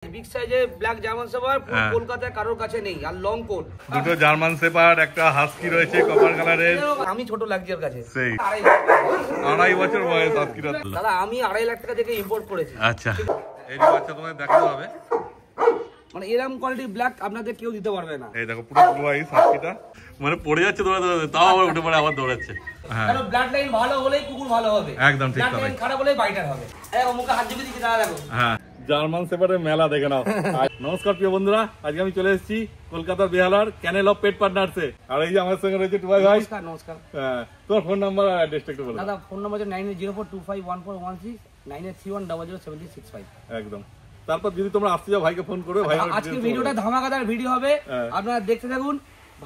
Big সাইজের black German shepherd কলকাতায় কারোর কাছে নেই। আর লং কোট দুটো জার্মান শেপার্ড, একটা হাস্কি রয়েছে কপার কালারের। আমি ছোট লাগছে ওর কাছে, সেই 2.5 বছর বয়স হাস্কিটা। দাদা আমি 2.5 লাখ টাকা থেকে ইম্পোর্ট করেছি। আচ্ছা, এই বাচ্চা তোমায় দেখাতে হবে, মানে এরকম কোয়ালিটির ব্ল্যাক আপনাদের কেউ দিতে পারবে না। এই দেখো পুরো ব্লু আইস হাস্কিটা, মানে পড়ে যাচ্ছে দৌড়াতে দৌড়াতে, তাও আবার উঠে পড়ে আবার দৌড়াচ্ছে। হ্যাঁ, কারণ ব্লাড লাইন ভালো হলেই কুকুর ভালো হবে, একদম ঠিক কথা। ব্লাড লাইন খারাপ হলেই বাইটার হবে। এই মুখে হাত দিয়ে দিকে দাঁড়া দেখো। হ্যাঁ, জার্মান শেপার্ডের মেলা দেখে নাও। নমস্কার প্রিয় বন্ধুরা, আজকে আমি চলে এসেছি কলকাতার বেহালার ক্যানেল অফ পেট পার্টনার্সে। আর এই যে আমার সঙ্গে রয়েছে টুবাই ভাই। নমস্কার নমস্কার। হ্যাঁ, তোমার ফোন নাম্বার আর অ্যাড্রেসটা একটু বলো। দাদা ফোন নাম্বার হচ্ছে 9804251416 9831000765। একদম। তারপর যদি তোমরা আসতে যাও ভাইকে ফোন করবে, ভাই আজকে ভিডিওটা ধামাকাদার ভিডিও হবে, আপনারা দেখতে থাকুন।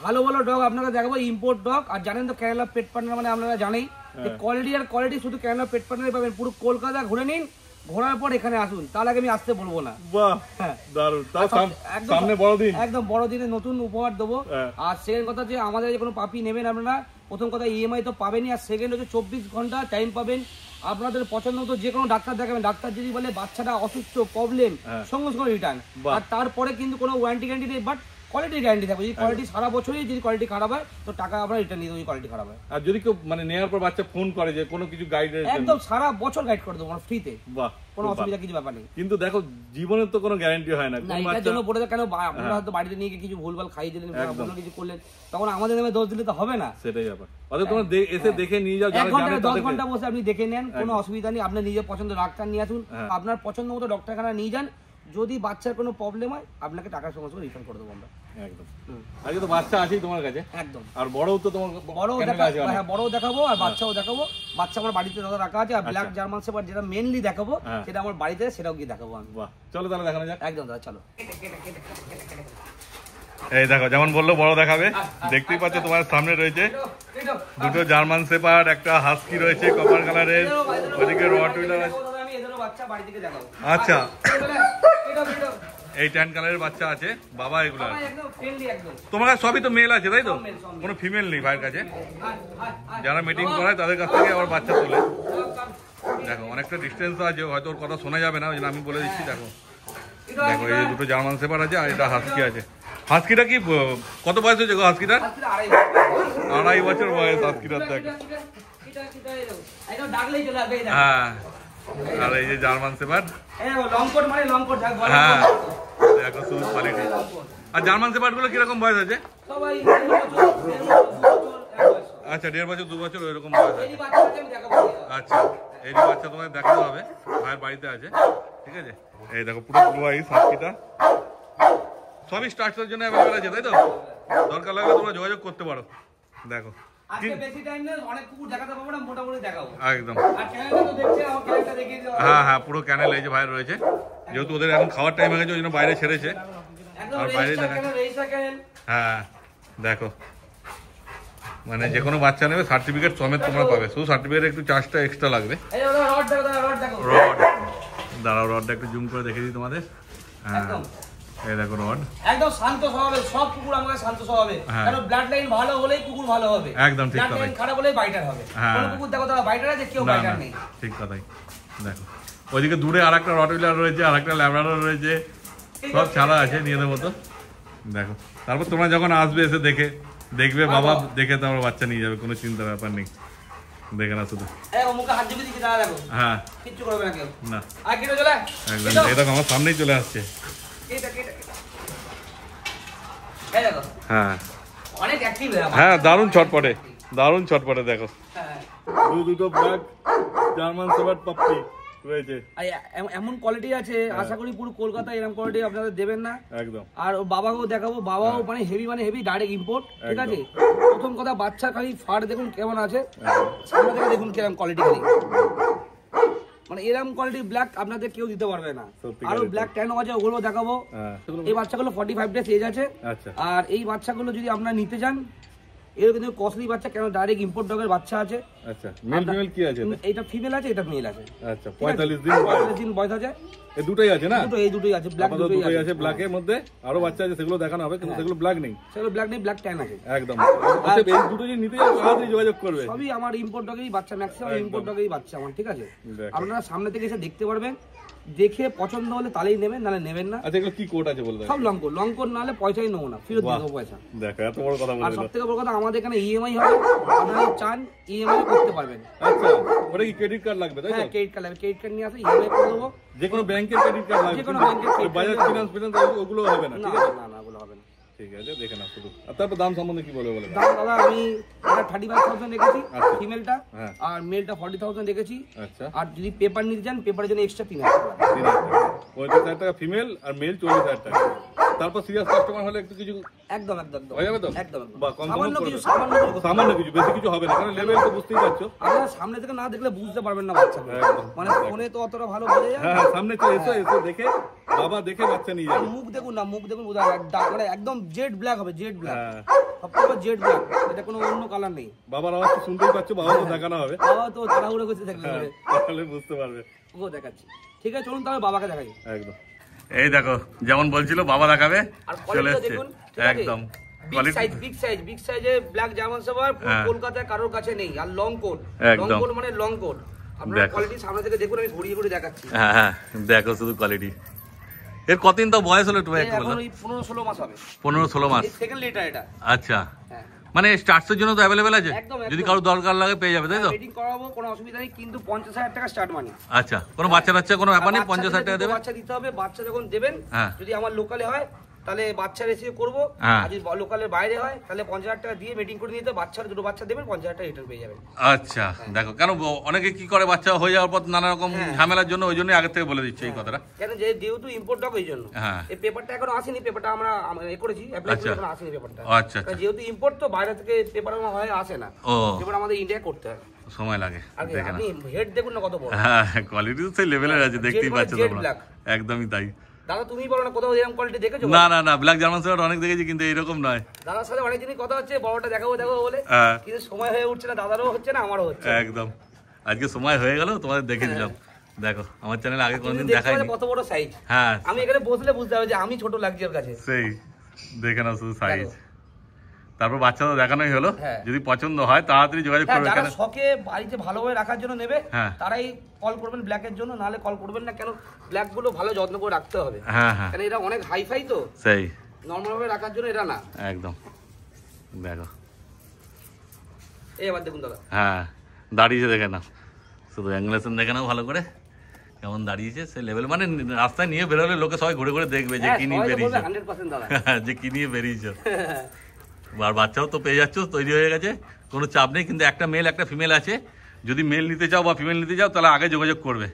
ভালো ভালো ডগ আপনারা দেখাবো, ইম্পোর্ট ডগ। আর জানেন তো ক্যানেল অফ পেট পার্টনার মানে আপনারা জানেই যে কোয়ালিটি আর কোয়ালিটি শুধু ক্যানেল অফ পেট পার্টনার পাবেন। পুরো কলকাতা ঘুরে নিন, ঘোরার পর এখানে আসুন। তার আগে আমি আসতে বলবো না। বাহ, দারুণ। তাও সামনে বড়দিন, একদম বড়দিনে নতুন উপহার দেবো। আর সেকেন্ড কথা যে আমাদের যে কোনো পাপি নেবেন আপনারা, প্রথম কথা ইএমআই তো পাবেনই, আর সেকেন্ড হচ্ছে 24 ঘন্টা টাইম পাবেন। আপনাদের পছন্দ মতো যে কোনো ডাক্তার দেখাবেন, ডাক্তার যদি বলে বাচ্চাটা অসুস্থ প্রবলেম, সঙ্গে সঙ্গে রিটার্ন। আর তারপরে কিন্তু কোনো ওয়ারেন্টি গ্যারান্টি নেই, বাট কোয়ালিটি গ্যারান্টি থাকবে। যদি কোয়ালিটি সারা বছরই যদি কোয়ালিটি খারাপ হয় তো টাকা আমরা রিটার্ন নিয়ে দেবো, যদি কোয়ালিটি খারাপ হয়। আর যদি কেউ মানে নেওয়ার পর বাচ্চা ফোন করে যে কোনো কিছু গাইডেন্স, একদম সারা বছর গাইড করে দেবো ফ্রিতে। বাহ, কোনো অসুবিধা কিছু ব্যাপার নেই। কিন্তু দেখো জীবনের তো কোনো গ্যারান্টি হয় না। এটার জন্য বলে কেন আপনারা হয়তো বাড়িতে নিয়ে গিয়ে কিছু ভুলভাল খাইয়ে দিলেন, কিছু করলেন, তখন আমাদের নামে দোষ দিলে তো হবে না। সেটাই ব্যাপার। অথবা তোমরা এসে দেখে নিয়ে যাও, 1 ঘন্টা 10 ঘন্টা বসে আপনি দেখে নেন, কোনো অসুবিধা নেই। আপনার নিজের পছন্দ ডাক্তার নিয়ে আসুন, আপনার পছন্দ মতো ডক্টরখানা নিয়ে যান। যদি বাচ্চার কোনো প্রবলেম হয় আপনাকে টাকার সঙ্গে সঙ্গে রিফান্ড করে দেবো আমরা। একদম। আজকে তো বাচ্চা আছেই তোমার কাছে। একদম। আর বড়ও তো তোমার, বড়ও দেখাবো। হ্যাঁ, বড়ও দেখাবো আর বাচ্চাও দেখাবো। বাচ্চা আমার বাড়িতে দাদা রাখা আছে। আর ব্ল্যাক জার্মান শেপার্ড যেটা মেইনলি দেখাবো, সেটা আমার বাড়িতে, সেটাও গিয়ে দেখাবো আমি। বাহ, চলো তাহলে দেখানো যাক। একদম দাদা, চলো। এই দেখো, যেমন বললো বড় দেখাবে, দেখতেই পাচ্ছ তোমার সামনে রয়েছে দুটো জার্মান শেপার্ড, একটা হাস্কি রয়েছে কপার কালারের, ওদিকে রটউইলার আছে। আচ্ছা, এই ট্যান কালারের বাচ্চা আছে বাবা। এগুলো তোমার কাছে সবই তো মেল আছে তাই তো? কোনো ফিমেল নেই ভাইয়ের কাছে? যারা মিটিং করায় তাদের কাছ থেকে আবার বাচ্চা তোলে। দেখো অনেকটা ডিস্টেন্স আছে, হয়তো ওর কথা শোনা যাবে না, ওই জন্য আমি বলে দিচ্ছি। দেখো দেখো, এই দুটো জার্মান শেপার্ড আছে আর এটা হাস্কি আছে। হাস্কিটা কি কত বয়স হয়েছে গো হাস্কিটার? 2.5 বছর বয়স হাস্কিটার। দেখো, হ্যাঁ। আর এই যে জার্মান শেপার্ড, হ্যাঁ দেখো সুজ কোয়ালিটি। আর জার্মান শেপার্ড গুলো কিরকম বয়স আছে? আচ্ছা, 1.5 বছর 2 বছর এরকম বয়স আছে। আচ্ছা, এই বাচ্চা তোমায় দেখাতে হবে, ভাইয়ের বাড়িতে আছে, ঠিক আছে? এই দেখো পুরো ব্লু আইস হাস্কিটা, সবই স্টার্টারের জন্য অ্যাভেলেবল আছে তাই তো? দরকার লাগলে তোমরা যোগাযোগ করতে পারো। দেখো একদম, হ্যাঁ হ্যাঁ, পুরো ক্যানেল এই যে ভাই রয়েছে। যেহেতু ওদের এখন খাওয়ার টাইম হয়ে গেছে, ওই জন্য বাইরে ছেড়েছে। আর বাইরে হ্যাঁ দেখো, মানে যে কোনো বাচ্চা নেবে সার্টিফিকেট সমেত তোমরা পাবে। শুধু সার্টিফিকেট একটু চার্জটা এক্সট্রা লাগবে। রড দাঁড়াও, রডটা একটু জুম করে দেখে দিই তোমাদের। হ্যাঁ, এই দেখো রড, একদম শান্ত স্বভাবের। সব কুকুর আমাদের শান্ত স্বভাবের, কারণ ব্লাড লাইন ভালো হলেই কুকুর ভালো হবে। একদম ঠিক কথা। খারাপ হলেই বাইটার হবে। কোন কুকুর দেখো তারা বাইটার আছে, কেউ বাইটার নেই। ঠিক কথাই। দেখো ওইদিকে দূরে আরেকটা রটউইলার রয়েছে, আরেকটা ল্যাব্রাডর রয়েছে, সব ছাড়া আছে নিজেদের মতো। দেখো, তারপর তোমরা যখন আসবে এসে দেখবে বাবা দেখে তারপর বাচ্চা নিয়ে যাবে, কোনো চিন্তার ব্যাপার নেই। দেখে না শুধু, হ্যাঁ কিচ্ছু করবে না কেউ। না, একদম। এই দেখো আমার সামনেই চলে আসছে। হ্যাঁ হ্যাঁ, দারুণ ছটপটে, দারুণ ছটপটে। দেখো দুটো ব্ল্যাক জার্মান শেপার্ড পাপ্পি রয়েছে। এমন কোয়ালিটি আছে, আশা করি পুরো কলকাতায় এরকম কোয়ালিটি আপনাদের দেবেন না। একদম। আর বাবাকেও দেখাবো, বাবাও মানে হেভি ডাইরেক্ট ইম্পোর্ট, ঠিক আছে? প্রথম কথা বাচ্চা খালি ফাট দেখুন কেমন আছে, সামনে থেকে দেখুন কিরকম কোয়ালিটি, খালি মানে এরকম কোয়ালিটির ব্ল্যাক আপনাদের কেউ দিতে পারবে না। আরো ব্ল্যাক ট্যান আছে, ওগুলো দেখাবো। এই বাচ্চাগুলো 45 ডেজ এজ আছে। আর এই বাচ্চাগুলো যদি আপনারা নিতে চান, এর কিন্তু কস্টলি বাচ্চা, কেন ডাইরেক্ট ইম্পোর্ট ডগের বাচ্চা আছে। আচ্ছা, মেল ফিমেল কি আছে? এটা ফিমেল আছে, এটা মেল আছে। আচ্ছা, 45 দিন বয়স আছে। এই দুটোই আছে না? এই দুটোই আছে, ব্ল্যাক দুটোই আছে। ব্ল্যাকের মধ্যে আরো বাচ্চা আছে, সেগুলো দেখানো হবে, কিন্তু সেগুলো ব্ল্যাক নেই। সেগুলো ব্ল্যাক নেই, ব্ল্যাক ট্যান আছে। একদম। এই দুটো যদি নিতে যাও তাহলে যোগাযোগ করবে। সবই আমার ইম্পোর্ট ডগেরই বাচ্চা, ম্যাক্সিমাম ইম্পোর্ট ডগেরই বাচ্চা আমার, ঠিক আছে? আপনারা সামনে থেকে এসে দেখতে পারবেন। দেখে পছন্দ হলে তাহলেই নেবেন, নাহলে নেবেন না। আচ্ছা, এগুলো কি কোড আছে বলতে? সব লং কোড নাহলে পয়সাই নেবো না, ফেরত দিয়ে দেবো পয়সা। দেখো এত বড় কথা বলে। আর সবথেকে বড় কথা, আমাদের এখানে ইএমআই হবে, আপনারা চান ইএমআই করতে পারবেন। আচ্ছা, ওটা কি ক্রেডিট কার্ড লাগবে তাই তো? হ্যাঁ, ক্রেডিট কার্ড লাগবে, ক্রেডিট কার্ড নিয়ে আসলে ইএমআই করে দেবো। যে কোনো ব্যাংকের ক্রেডিট কার্ড লাগবে? যে কোনো ব্যাংকের ক্রেডিট কার্ড, বাজাজ ফিনান্স ওগুলো হবে না? ঠিক আছে, না ওগুলো হবে না। ঠিক আছে, দেখে নাও শুধু। আর তারপর দাম সম্বন্ধে কি বলবো বলে? দাম দাদা আমি এটা 35,000 রেখেছি ফিমেলটা, আর মেলটা 40,000 রেখেছি। আচ্ছা, আর যদি পেপার নিতে চান, পেপারের জন্য এক্সট্রা 3,000 টাকা। 35,000 টাকা ফিমেল আর মেল 40,000 টাকা। তারপর সিরিয়াস কাস্টমার হলে একটু কিছু একদম হয়ে যাবে তো? একদম বা কম সামান্য কিছু, বেশি কিছু হবে না, কারণ লেভেল তো বুঝতেই পারছো। আপনারা সামনে থেকে না দেখলে বুঝতে পারবেন না বাচ্চাকে, মানে ফোনে তো অতটা ভালো বোঝা যায়। হ্যাঁ, সামনে তো এসো দেখে, বাবা দেখে বাচ্চা নিয়ে যাবে। মুখ দেখুন না, মুখ দেখুন বোঝা যায়, মানে একদম জেড ব্ল্যাক হবে, জেড ব্ল্যাক, সবথেকে জেড ব্ল্যাক, এটা কোনো অন্য কালার নেই। বাবার আওয়াজ তো শুনতেই পাচ্ছ, বাবা তো দেখানো হবে, বাবা তো তাড়াহুড়ো করতে থাকবে, তাহলে বুঝতে পারবে। ও দেখাচ্ছি, ঠিক আছে চলুন তাহলে বাবাকে দেখাই। একদম, এই দেখো যেমন বলছিল বাবা দেখাবে, চলে এসেছে একদম। বিগ সাইজে ব্ল্যাক জার্মান শেফার্ড, কলকাতায় কারোর কাছে নেই। আর লং কোট মানে লং কোট, আপনারা কোয়ালিটি সামনে থেকে দেখুন, আমি ঘুরিয়ে ঘুরিয়ে দেখাচ্ছি। হ্যাঁ, দেখো শুধু কোয়ালিটি। এর কতদিন তো বয়স হলো একটু বলো? 15-16 মাস হবে। 15-16 মাস, সেকেন্ড লিটার এটা। আচ্ছা, মানে স্টার্টসের জন্য তো অ্যাভেলেবেল আছে, যদি কারো দরকার লাগে পেয়ে যাবে তাই তো? মিটিং করাবো, কোনো অসুবিধা নেই, কিন্তু 50,000 টাকা স্টার্ট মানি। আচ্ছা, কোনো বাচ্চা কোনো ব্যাপার নেই, 50,000 টাকা দেবে। বাচ্চা দিতে হবে, বাচ্চা যখন দেবেন, যদি আমার লোকালে হয় তাহলে বাচ্চা রিসিভ করবো, আর যদি লোকালের বাইরে হয় তাহলে 50,000 টাকা দিয়ে মিটিং করে নিতে, বাচ্চার দুটো বাচ্চা দেবেন, 50,000 টাকা রিটার্ন পেয়ে যাবেন। আচ্ছা, দেখো কেন অনেকে কি করে, বাচ্চা হয়ে যাওয়ার পর নানা রকম ঝামেলার জন্য, ওই জন্য আগে থেকে বলে দিচ্ছে এই কথাটা। কেন যেহেতু ইম্পোর্ট ডগ, ওই জন্য এই পেপারটা এখনো আসেনি, পেপারটা আমরা এ করেছি, অ্যাপ্লাই করে এখনো আসেনি পেপারটা। আচ্ছা, যেহেতু ইম্পোর্ট তো বাইরে থেকে পেপার হয় আসে না, পেপার আমাদের ইন্ডিয়া করতে হয়, সময় লাগে। আপনি হেড দেখুন না কত বড়, হ্যাঁ কোয়ালিটি তো সেই লেভেলের আছে, দেখতেই পাচ্ছ তোমরা, একদমই তাই। দাদা তুমি বলো না কোথাও এরকম কোয়ালিটি দেখেছো? না, ব্ল্যাক জার্মান শেফার্ড অনেক দেখেছি, কিন্তু এইরকম নয়। দাদার সাথে অনেক দিনই কথা হচ্ছে, বড়টা দেখাবো বলে, কিন্তু সময় হয়ে উঠছে না, দাদারও হচ্ছে না, আমারও হচ্ছে। একদম, আজকে সময় হয়ে গেল, তোমাদের দেখে দিলাম। দেখো আমার চ্যানেলে আগে কোনোদিন দেখাইনি, কত বড় সাইজ। হ্যাঁ, আমি এখানে বসলে বুঝতে হবে যে আমি ছোট লাগছি ওর কাছে। সেই দেখে নাও শুধু সাইজ। তারপর বাচ্চা তো দেখানোই হলো, যদি পছন্দ হয় তাড়াতাড়ি যোগাযোগ করবে। যারা শখে বাড়িতে ভালোভাবে রাখার জন্য নেবে, তারাই কল করবেন ব্ল্যাকের জন্য, নাহলে কল করবেন না, কেন ব্ল্যাক গুলো ভালো যত্ন করে রাখতে হবে, কারণ এরা অনেক হাইফাই তো, সেই নরমাল ভাবে রাখার জন্য এরা না। একদম, দেখো এবার দেখুন দাদা, হ্যাঁ দাঁড়িয়েছে, দেখে নাও শুধু অ্যাঙ্গুলেশন দেখে নাও ভালো করে, কেমন দাঁড়িয়েছে সেই লেভেল, মানে রাস্তায় নিয়ে বেরোলে লোকে সবাই ঘুরে ঘুরে দেখবে যে কি নিয়ে বেরিয়েছে, 100% দাদা, যে কি নিয়ে বেরিয়েছে। আর বাচ্চাও তো পেয়ে যাচ্ছ, তৈরি হয়ে গেছে, কোনো চাপ নেই। কিন্তু একটা মেল একটা ফিমেল আছে, যদি মেল নিতে চাও বা ফিমেল নিতে চাও তাহলে আগে যোগাযোগ করবে,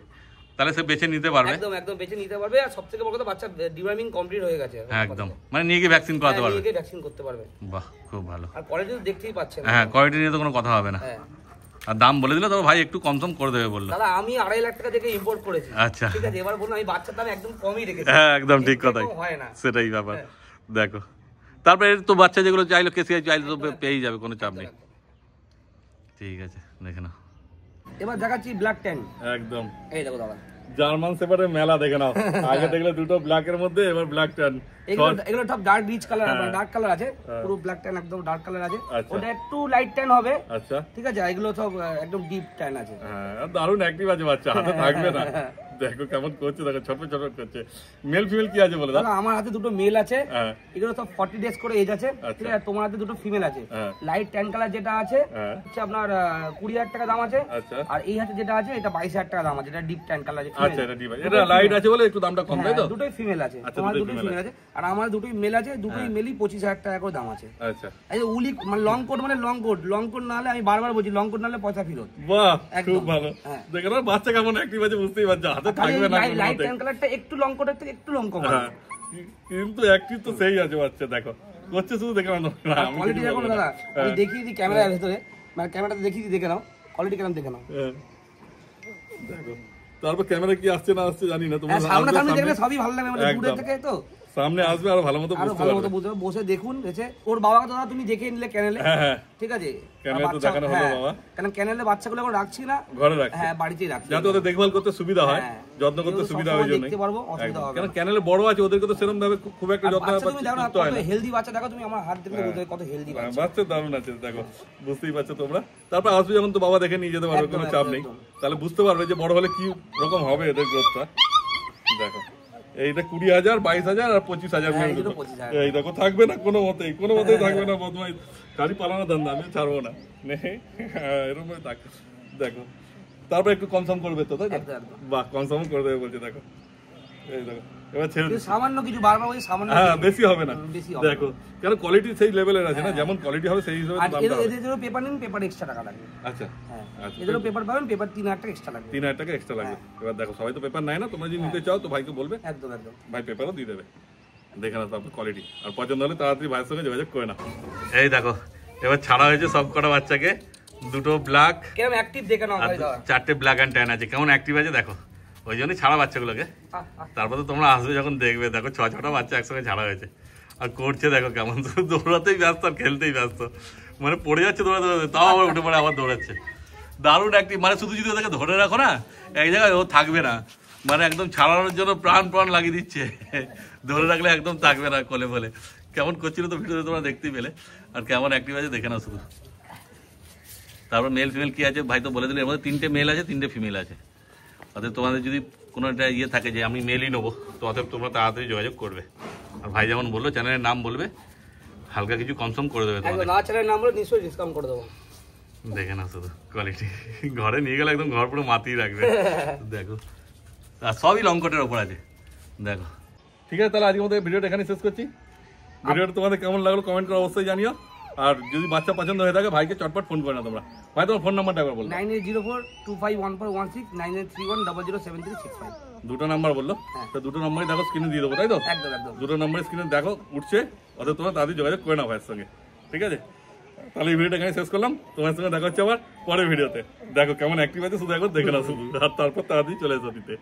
তাহলে সে বেছে নিতে পারবে। একদম বেছে নিতে পারবে। আর সবথেকে বড় কথা, বাচ্চা ডিওয়ার্মিং কমপ্লিট হয়ে গেছে একদম, মানে নিয়ে গিয়ে ভ্যাকসিন করাতে পারবে, নিয়ে গিয়ে ভ্যাকসিন করতে পারবে। বাহ, খুব ভালো। আর কোয়ালিটি তো দেখতেই পাচ্ছেন, হ্যাঁ কোয়ালিটি নিয়ে তো কোনো কথা হবে না। আর দাম বলে দিলে তো ভাই একটু কম সম করে দেবে বললো। দাদা আমি 2.5 লাখ টাকা থেকে ইম্পোর্ট করেছি। আচ্ছা ঠিক আছে, এবার বলুন আমি বাচ্চার দাম একদম কমই রেখেছি। হ্যাঁ একদম ঠিক কথাই, হয় না সেটাই ব্যাপার। দেখো তারপরে তো বাচ্চা যেগুলো চাইলো, কেসিআই চাইলে তো পেয়েই যাবে, কোনো চাপ নেই। ঠিক আছে, দেখে নাও এবার দেখাচ্ছি ব্ল্যাক ট্যান। একদম এই দেখো দাদা, জার্মান শেফার্ডের মেলা দেখে নাও। আগে দেখলে দুটো ব্ল্যাকের মধ্যে, এবার ব্ল্যাক ট্যান। এগুলো সব dark rich colour, dark colour আছে, পুরো ব্ল্যাক ট্যান একদম ডার্ক কালার আছে, ওটা একটু লাইট ট্যান হবে। আচ্ছা ঠিক আছে, এগুলো সব একদম ডিপ ট্যান আছে। হ্যাঁ দারুণ অ্যাক্টিভ আছে বাচ্চা, হাতে থাকবে না। দেখো কেমন করছে, দেখো ছোট ছোট করছে। মেল ফিমেল কি আছে বলে দাদা? আমার হাতে দুটো মেল আছে, এগুলো সব 40 ডেজ করে এজ আছে, ঠিক আছে। তোমার হাতে দুটো ফিমেল আছে। লাইট ট্যান কালার যেটা আছে হচ্ছে আপনার 20,000 টাকা দাম আছে, আর এই হাতে যেটা আছে এটা 22,000 টাকা দাম আছে, এটা ডিপ ট্যান কালার আছে। আচ্ছা এটা ডিপ, এটা লাইট আছে বলে একটু দামটা কম, তাই তো? দুটোই ফিমেল আছে, তোমার দুটোই ফিমেল আছে, আর আমার দুটোই মেল আছে, দুটোই মেলই 25,000 টাকা করে দাম আছে। আচ্ছা এই যে উলি মানে লং কোট, মানে লং কোট না হলে, আমি বারবার বলছি লং কোট না হলে পয়সা ফেরত। বাহ খুব ভালো। দেখো না বাচ্চা কেমন অ্যাক্টিভ আছে, বুঝতেই পারছো, হাতে থাকবে না। লাইট ট্যান কালারটা একটু লং কোটের থেকে একটু লং কম আছে, কিন্তু অ্যাক্টিভ তো সেই আছে বাচ্চা। দেখো করছে শুধু, দেখে নাও কোয়ালিটি। দেখো দাদা আমি দেখিয়ে দিই ক্যামেরার ভিতরে, মানে ক্যামেরাতে দেখিয়ে দিই, দেখে নাও কোয়ালিটি কেমন, দেখে নাও। দেখো তারপর ক্যামেরা কি আসছে না আসছে জানি না, তোমরা সামনে দেখলে সবই ভালো লাগবে, মানে দূরে থেকে তো সামনে আসবে আর ভালো মতো বুঝতে পারবে। বসে দেখুন, ওর বাবাকে তো তুমি দেখে নিলে ক্যানেলে, ঠিক আছে, ক্যানেলে তো দেখানো হলো বাবা, কারণ ক্যানেলে বাচ্চাগুলো এখন রাখছি না, ঘরে রাখছি, হ্যাঁ বাড়িতেই রাখছি, যাতে ওদের দেখভাল করতে সুবিধা হয়, যত্ন করতে সুবিধা হয়, জন্য দেখতে পারবো, অসুবিধা হবে না। কারণ ক্যানেলে বড় আছে, ওদেরকে তো সেরকম ভাবে খুব একটা যত্ন করতে হয় না। হেলদি বাচ্চা দেখো তুমি, আমার হাত দেখলে বুঝতে কত হেলদি বাচ্চা, বাচ্চা দারুণ আছে। দেখো বুঝতেই পারছো তোমরা। তারপর আসবে যখন তো বাবা দেখে নিয়ে যেতে পারবে, কোনো চাপ নেই, তাহলে বুঝতে পারবে যে বড় হলে কি রকম হবে এদের গ্রোথটা। দেখো এইটা 20,000, 22,000 আর 25,000। এই দেখো থাকবে না কোনো মতেই থাকবে না বদমাই। গাড়ি পালানো ধান্দা আমি ছাড়বো না, এরকম থাক। দেখো তারপর একটু কম সম করবে তো, তাই না? বাহ, কম সম করে দেবে বলছে। দেখো এই দেখো এবার ছেড়ে সামান্য কিছু, বারবার বলছি সামান্য, হ্যাঁ বেশি হবে না। দেখো কেন কোয়ালিটি সেই লেভেলের আছে না, যেমন কোয়ালিটি হবে সেই হিসেবে দাম হবে। এদের জন্য পেপার নিন, পেপার এক্সট্রা টাকা লাগবে। আচ্ছা হ্যাঁ, এদের পেপার পাবেন, পেপার 3,000 টাকা এক্সট্রা লাগবে। 3,000 টাকা এক্সট্রা লাগবে। এবার দেখো সবাই তো পেপার নেয় না, তোমরা যদি নিতে চাও তো ভাইকে বলবে, একদম একদম ভাই পেপারও দিয়ে দেবে। দেখে না তারপর কোয়ালিটি, আর পছন্দ হলে তাড়াতাড়ি ভাইয়ের সঙ্গে যোগাযোগ করে না। এই দেখো এবার ছাড়া হয়েছে সব কটা বাচ্চাকে, দুটো ব্ল্যাক, কেমন অ্যাক্টিভ দেখে নাও ভাই, 4টে ব্ল্যাক অ্যান্ড ট্যান আছে, কেমন অ্যাক্টিভ আছে দেখো। ওই জন্যই ছাড়া বাচ্চাগুলোকে। তারপর তো তোমরা আসবে যখন দেখবে, দেখো 6টা বাচ্চা একসঙ্গে ছাড়া হয়েছে। আর করছে দেখো কেমন, দৌড়াতেই ব্যস্ত আর খেলতেই ব্যস্ত, মানে পড়ে যাচ্ছে দৌড়াতে দৌড়াতে, তাও আবার উঠে পড়ে আবার দৌড়াচ্ছে। দারুণ অ্যাক্টিভ, মানে শুধু যদি ওদেরকে ধরে রাখো না এক জায়গায়, ও থাকবে না, মানে একদম ছাড়ানোর জন্য প্রাণ লাগিয়ে দিচ্ছে। ধরে রাখলে একদম থাকবে না কোলে বলে। কেমন করছিল তো ভিডিওতে তোমরা দেখতেই পেলে, আর কেমন অ্যাক্টিভ আছে দেখে নাও শুধু। তারপর মেল ফিমেল কি আছে ভাই তো বলে দিলে, এর মধ্যে 3টে মেল আছে, 3টে ফিমেল আছে। অতএব তোমাদের যদি কোনো একটা ইয়ে থাকে যে আমি মেলই নেবো, তো অতএব তোমরা তাড়াতাড়ি যোগাযোগ করবে। আর ভাই যেমন বললো চ্যানেলের নাম বলবে, হালকা কিছু কনসার্ম করে দেবে তোমাদের। না চ্যানেলের নাম বলে নিশ্চয়ই ডিসকাউন্ট করে দেবো। দেখে না শুধু কোয়ালিটি, ঘরে নিয়ে গেলে একদম ঘর পুরো মাতিয়ে রাখবে। দেখো আর সবই লং কোটের ওপর আছে। দেখো ঠিক আছে, তাহলে আজকের মতো ভিডিওটা এখানে শেষ করছি। ভিডিওটা তোমাদের কেমন লাগলো কমেন্ট করে অবশ্যই জানিও। আর যদি বাচ্চা পছন্দ হয়ে থাকে ভাইকে চটপট ফোন করে না তোমরা। ভাই তোমার ফোন নাম্বারটা একবার বলো। 9804251416, 9831007365। দুটো নাম্বার বললো, তো দুটো নাম্বারই দেখো স্ক্রিনে দিয়ে দেবো, তাই তো? একদম একদম, দুটো নাম্বার স্ক্রিনে দেখো উঠছে, অর্থাৎ তোমরা তাদের যোগাযোগ করে নাও ভাইয়ের সঙ্গে, ঠিক আছে? তাহলে এই ভিডিওটা এখানে শেষ করলাম। তোমার সঙ্গে দেখা হচ্ছে আবার পরের ভিডিওতে। দেখো কেমন অ্যাক্টিভ আছে শুধু একবার দেখে নাও শুধু, আর তারপর তাড়াতাড়ি চলে এসো দিতে।